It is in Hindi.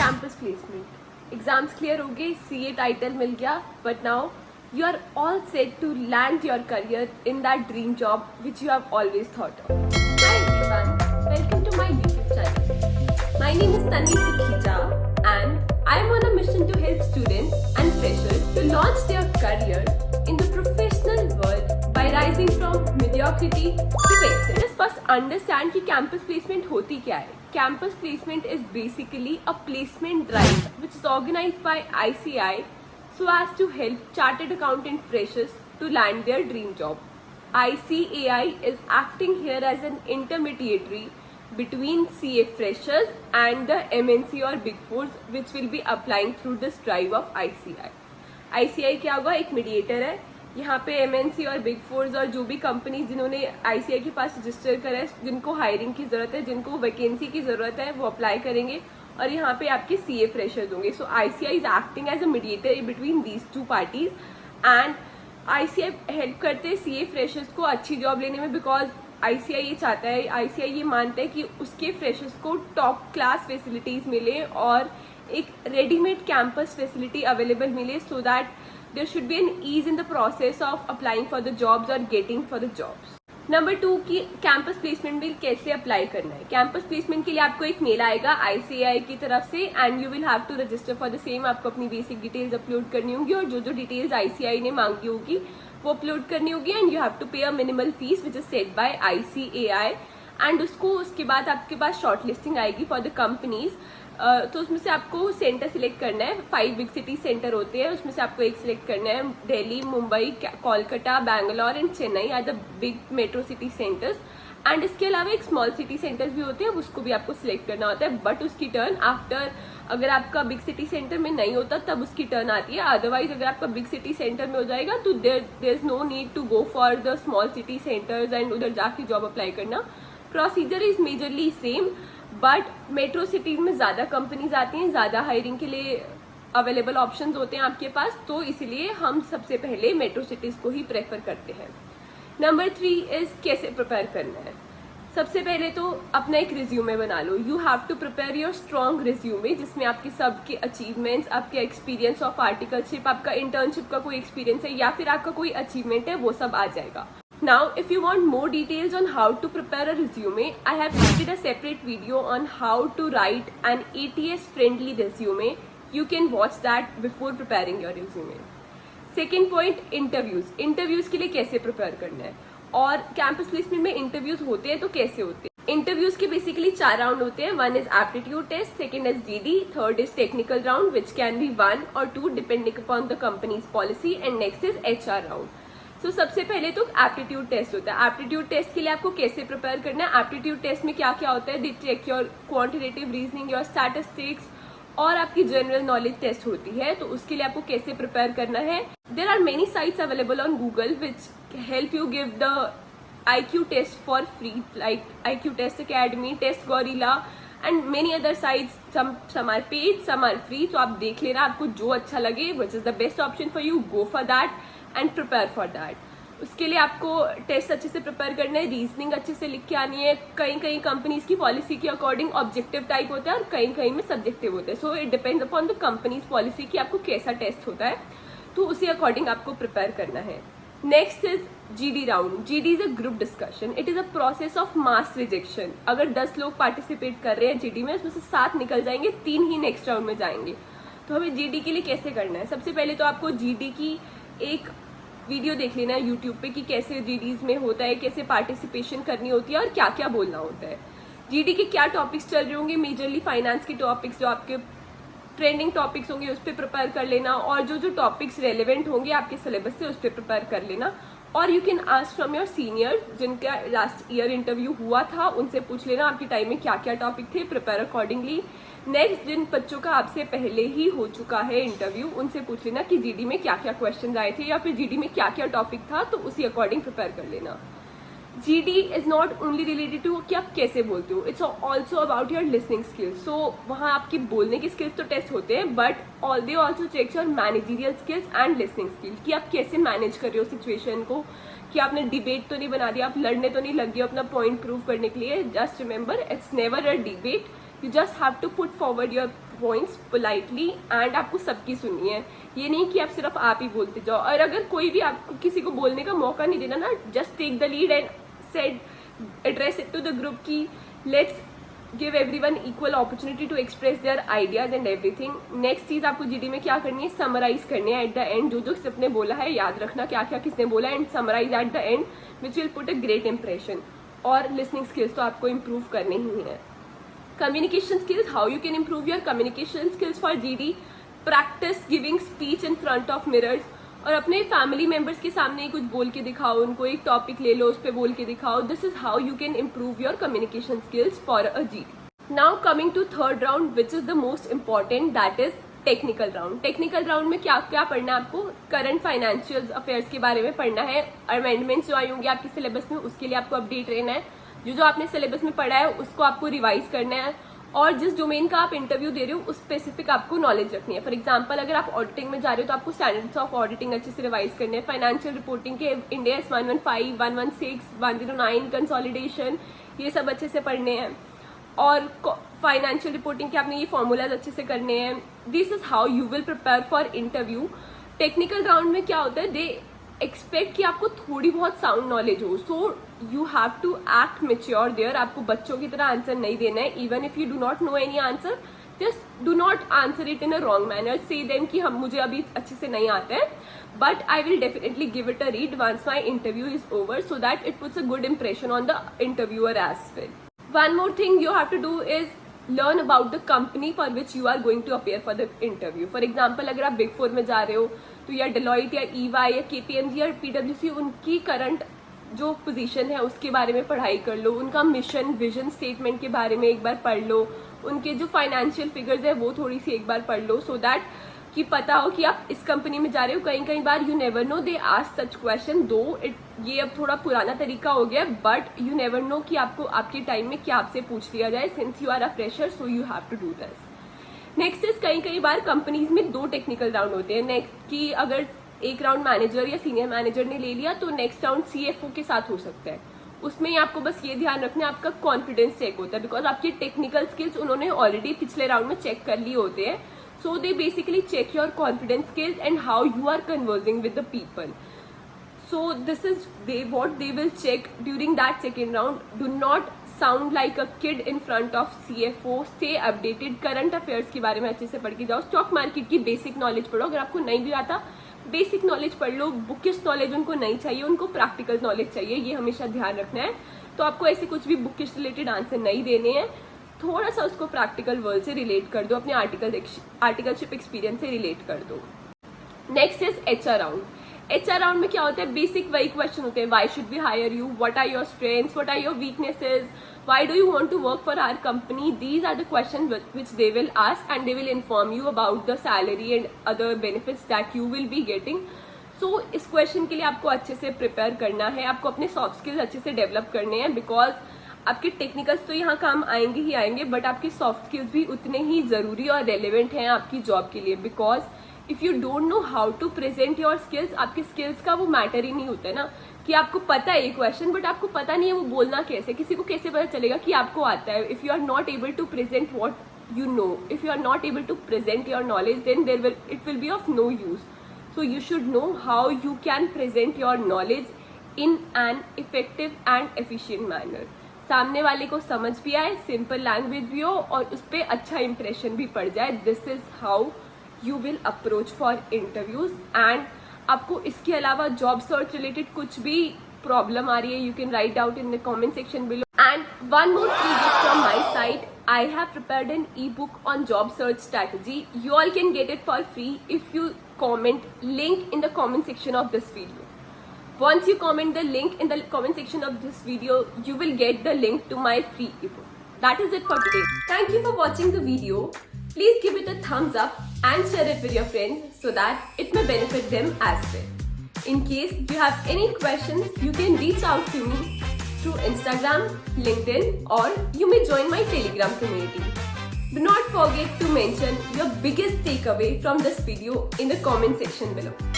Campus placement. एग्जाम्स क्लियर हो गए, सीए टाइटल मिल गया, but now you are all set to land your career in that dream job which you have always thought of. Hi everyone, welcome to my YouTube channel. My name is Tanvi Sukhija and I am on a mission to help students and freshers to launch their career in the professional world by rising from mediocrity to excellence. Let us first understand कि campus placement होती क्या है. Campus placement is basically a placement drive which is organized by ICI so as to help chartered accountant freshers to land their dream job. ICAI is acting here as an intermediary between CA freshers and the MNC or Big Fours which will be applying through this drive of ICI. ICI क्या होगा? एक मीडिएटर है. यहाँ पे MNC और Big Fours और जो भी कंपनी जिन्होंने ICI के पास रजिस्टर करा है, जिनको हायरिंग की जरूरत है, जिनको वैकेंसी की जरूरत है, वो अप्लाई करेंगे और यहाँ पे आपके सीए फ्रेशर्स होंगे. So ICI is acting as a mediator between these two parties and ICI help करते हैं सीए फ्रेशर्स को अच्छी जॉब लेने में, बिकॉज आईसीआई ये चाहता है, आईसीआई ये मानता है कि उसके फ्रेशर्स को टॉप क्लास फैसिलिटीज मिले और एक रेडीमेड कैंपस फैसिलिटी अवेलेबल मिले so that there should be an ease in the process of applying for the jobs और getting for the jobs. Number 2 की कैंपस प्लेसमेंट में कैसे अप्लाई करना है. कैंपस प्लेसमेंट के लिए आपको एक मेल आएगा आईसीआई की तरफ से and you will have to register for the same. आपको अपनी बेसिक डिटेल्स अपलोड करनी होगी और जो जो डिटेल्स आईसीआई ने मांगी होगी वो अपलोड करनी होगी and you have to pay a minimal fees which is set by ICAI and उसके बाद आपके पास शॉर्ट लिस्टिंग आएगी फॉर द कंपनीज. तो उसमें से आपको सेंटर सिलेक्ट करना है. 5 बिग सिटी सेंटर होते हैं, उसमें से आपको एक सिलेक्ट करना है. Delhi, Mumbai, Kolkata, Bangalore and Chennai are the big metro city centres and इसके अलावा एक स्मॉल सिटी सेंटर्स भी होते हैं, उसको भी आपको सिलेक्ट करना होता है. बट उसकी टर्न आफ्टर, अगर आपका बिग सिटी सेंटर में नहीं होता तब उसकी टर्न आती है. अदरवाइज अगर आपका बिग सिटी सेंटर में हो जाएगा तो there is no need to go for the small city centres and उधर जाके जॉब अप्लाई करना. Procedure is majorly same, but metro cities में ज़्यादा कंपनीज आती हैं, ज़्यादा हायरिंग के लिए अवेलेबल ऑप्शंस होते हैं आपके पास, तो इसलिए हम सबसे पहले मेट्रो सिटीज को ही प्रेफर करते हैं. नंबर 3 इज कैसे प्रिपेयर करना है. सबसे पहले तो अपना एक रिज्यूमे बना लो. You have to prepare your strong resume जिसमें आपके सबके अचीवमेंट्स, आपके एक्सपीरियंस ऑफ आर्टिकलशिप, आपका इंटर्नशिप का कोई एक्सपीरियंस है या फिर आपका कोई अचीवमेंट है, वो सब आ जाएगा. Now, if you want more details on how to prepare a resume, I have created a separate video on how to write an ATS-friendly resume. You can watch that before preparing your resume. Second point, interviews. Interviews के लिए कैसे prepare करना है और campus placement में interviews होते हैं तो कैसे होते हैं. Interviews के basically 4 राउंड होते हैं. 1 is aptitude test, second is GD, third is technical round which can be 1 or 2 depending upon the company's policy and next is HR round. सो सबसे पहले तो एप्टीट्यूड टेस्ट होता है. एप्टीट्यूड टेस्ट के लिए आपको कैसे प्रिपेयर करना है. एप्टीट्यूड टेस्ट में क्या क्या होता है, they check your quantitative reasoning, your statistics और आपकी जनरल नॉलेज टेस्ट होती है. तो उसके लिए आपको कैसे प्रिपेयर करना है. There are many sites available on Google which help you give the IQ test for free, like IQ test academy, test gorilla and many other sites. some are paid, some are free. तो आप देख लेना, आपको जो अच्छा लगे विच is the best option for you, go for that and prepare for that. उसके लिए आपको टेस्ट अच्छे से प्रिपेयर करना है, रीजनिंग अच्छे से लिख के आनी है. कई कंपनीज की पॉलिसी के अकॉर्डिंग ऑब्जेक्टिव टाइप होता है और कहीं में सब्जेक्टिव होता है. So it depends upon the companies policy कि आपको कैसा टेस्ट होता है, तो उसी अकॉर्डिंग आपको प्रिपेयर करना है. Next is GD round. GD is a group discussion. It is a process of mass rejection. अगर 10 लोग पार्टिसिपेट कर रहे हैं GD में, उसमें से 7 निकल जाएंगे, 3 ही नेक्स्ट राउंड में जाएंगे. तो हमें GD के लिए कैसे करना है. सबसे पहले तो आपको GD की एक वीडियो देख लेना है यूट्यूब पे कि कैसे GDs में होता है, कैसे पार्टिसिपेशन करनी होती है और क्या क्या बोलना होता है. GD के क्या टॉपिक्स चल रहे होंगे, मेजरली फाइनेंस के टॉपिक्स जो आपके ट्रेंडिंग टॉपिक्स होंगे उस पर प्रिपेयर कर लेना और जो टॉपिक्स रेलेवेंट होंगे आपके सिलेबस से उस पर प्रिपेयर कर लेना. और you can ask from your seniors जिनका लास्ट ईयर इंटरव्यू हुआ था, उनसे पूछ लेना आपके टाइम में क्या क्या टॉपिक थे, प्रिपेयर अकॉर्डिंगली. नेक्स्ट, जिन बच्चों का आपसे पहले ही हो चुका है इंटरव्यू, उनसे पूछ लेना कि GD में क्या क्या क्वेश्चन आए थे या फिर GD में क्या क्या टॉपिक था, तो उसी अकॉर्डिंग प्रिपेयर कर लेना. GD is not only related to कि आप कैसे बोलते हो, it's also about your listening skills. So वहाँ आपकी बोलने की स्किल्स तो टेस्ट होते हैं, but they also checks your managerial skills and listening skills कि आप कैसे मैनेज कर रहे हो सिचुएशन को, कि आपने डिबेट तो नहीं बना दिया, आप लड़ने तो नहीं लग गए अपना पॉइंट प्रूव करने के लिए. Just remember, it's never a debate. You just have to put forward your points politely and आपको सबकी सुननी है। ये नहीं कि आप सिर्फ आप ही बोलते जाओ, और अगर कोई भी आपको किसी को बोलने का मौका नहीं देना ना, just take the lead and said address it to the group की let's give everyone equal opportunity to express their ideas and everything. Next चीज आपको जीडी में क्या करनी है, समराइज करनी है एट द एंड, जो जो सबने बोला है याद रखना क्या क्या किसने बोला and summarise at the end which will put a great impression. और लिसनिंग स्किल्स तो आपको इम्प्रूव करने ही है। Communication skills, how you can improve your communication skills for GD, practice giving speech in front of mirrors, और अपने फैमिली मेंबर्स के सामने ही कुछ बोल के दिखाओ, उनको एक टॉपिक ले लो उस पर बोल के दिखाओ। This is how you can improve your communication skills for a GD. Now coming to third round which is the most important, that is technical round. Technical round में क्या क्या पढ़ना है आपको, करंट फाइनेंशियल अफेयर्स के बारे में पढ़ना है, अमेंडमेंट्स जो आई होंगी आपके सिलेबस में उसके लिए आपको अपडेट रहना है, जो आपने सिलेबस में पढ़ा है उसको आपको रिवाइज करना है, और जिस डोमेन का आप इंटरव्यू दे रहे हो उस स्पेसिफिक आपको नॉलेज रखनी है। फॉर एग्जांपल अगर आप ऑडिटिंग में जा रहे हो तो आपको स्टैंडर्ड्स ऑफ ऑडिटिंग अच्छे से रिवाइज करने हैं, फाइनेंशियल रिपोर्टिंग के इंड AS 115, 116, 109 कंसोलिडेशन, ये सब अच्छे से पढ़ने हैं, और फाइनेंशियल रिपोर्टिंग के आपने ये फॉर्मूलाज अच्छे से करने हैं। This is how you will prepare for interview. Technical round में क्या होता है, दे एक्सपेक्ट कि आपको थोड़ी बहुत साउंड नॉलेज हो, so you have to act mature there. आपको बच्चों की तरह आंसर नहीं देना है, even if you do not know any answer, just do not answer it in a wrong manner, say them कि हम मुझे अभी अच्छे से नहीं आते हैं, but I will definitely give it a read once my interview is over, so that it puts a good impression on the interviewer as well. One more thing you have to do is learn about the company for which you are going to appear for the interview. For example, अगर आप बिग फोर में जा रहे हो तो या डेलॉइट या EY या KPMG या PwC, उनकी करंट जो पोजीशन है उसके बारे में पढ़ाई कर लो, उनका मिशन विजन स्टेटमेंट के बारे में एक बार पढ़ लो, उनके जो फाइनेंशियल फिगर्स है वो थोड़ी सी एक बार पढ़ लो, सो दैट कि पता हो कि आप इस कंपनी में जा रहे हो। कई बार you never know they ask such question, though ये अब थोड़ा पुराना तरीका हो गया, बट यू नेवर नो कि आपको आपके टाइम में क्या आपसे पूछ लिया जाए, since you are a fresher so you have to do this. Next is कई बार कंपनीज में 2 टेक्निकल राउंड होते हैं। नेक्स्ट कि अगर एक राउंड मैनेजर या सीनियर मैनेजर ने ले लिया तो नेक्स्ट राउंड CFO के साथ हो सकता है। उसमें आपको बस ये ध्यान रखना है आपका कॉन्फिडेंस चेक होता है, बिकॉज आपकी टेक्निकल स्किल्स उन्होंने ऑलरेडी पिछले राउंड में चेक कर लिए होते हैं। So they basically check your confidence skills and how you are conversing with the people. So this is what they will check during that second round. Do not sound like a kid in front of CFO. Stay updated. Current affairs के बारे में अच्छे से पढ़ के जाओ. स्टॉक मार्केट की बेसिक नॉलेज पढ़ो. अगर आपको नहीं भी आता बेसिक नॉलेज पढ़ लो. बुकिश नॉलेज उनको नहीं चाहिए, उनको प्रैक्टिकल नॉलेज चाहिए. ये हमेशा ध्यान रखना है. तो आपको ऐसे कुछ भी बुकिश रिलेटेड आंसर नहीं देने हैं. थोड़ा सा उसको प्रैक्टिकल वर्ल्ड से रिलेट कर दो, अपने आर्टिकलशिप एक्सपीरियंस से रिलेट कर दो. Next is HR round. HR round में क्या होता है, बेसिक वही क्वेश्चन होते हैं. Why should we hire you, what are your strengths, what are your weaknesses, why do you want to work for our company. These are the question which they will ask and they will inform you about the salary and other benefits that you will be getting. So इस क्वेश्चन के लिए आपको अच्छे से प्रिपेयर करना है, आपको अपने सॉफ्ट स्किल्स अच्छे से डेवलप करने हैं, बिकॉज आपके टेक्निकल्स तो यहाँ काम आएंगे ही आएंगे, बट आपके सॉफ्ट स्किल्स भी उतने ही जरूरी और रेलिवेंट हैं आपकी जॉब के लिए. Because if you don't know how to present your skills, आपके स्किल्स का वो मैटर ही नहीं होता है ना, कि आपको पता है ये क्वेश्चन बट आपको पता नहीं है वो बोलना कैसे. किसी को कैसे पता चलेगा कि आपको आता है. If you are not able to present what you know, if you are not able to present your knowledge, then it will be of no use. So you should know how you can present your knowledge in an effective and efficient manner. सामने वाले को समझ भी आए, सिंपल लैंग्वेज भी हो और उस पर अच्छा इंप्रेशन भी पड़ जाए. This is how you will approach for interviews. And आपको इसके अलावा जॉब सर्च रिलेटेड कुछ भी प्रॉब्लम आ रही है, you can write out in the comment section below. And one more free gift from my side, I have prepared an ebook on job search strategy. You all can get it for free if you comment link in the comment section of this video. Once you comment the link in the comment section of this video, you will get the link to my free ebook. That is it for today. Thank you for watching the video. Please give it a thumbs up and share it with your friends so that it may benefit them as well. In case you have any questions, you can reach out to me through Instagram, LinkedIn, or you may join my Telegram community. Do not forget to mention your biggest takeaway from this video in the comment section below.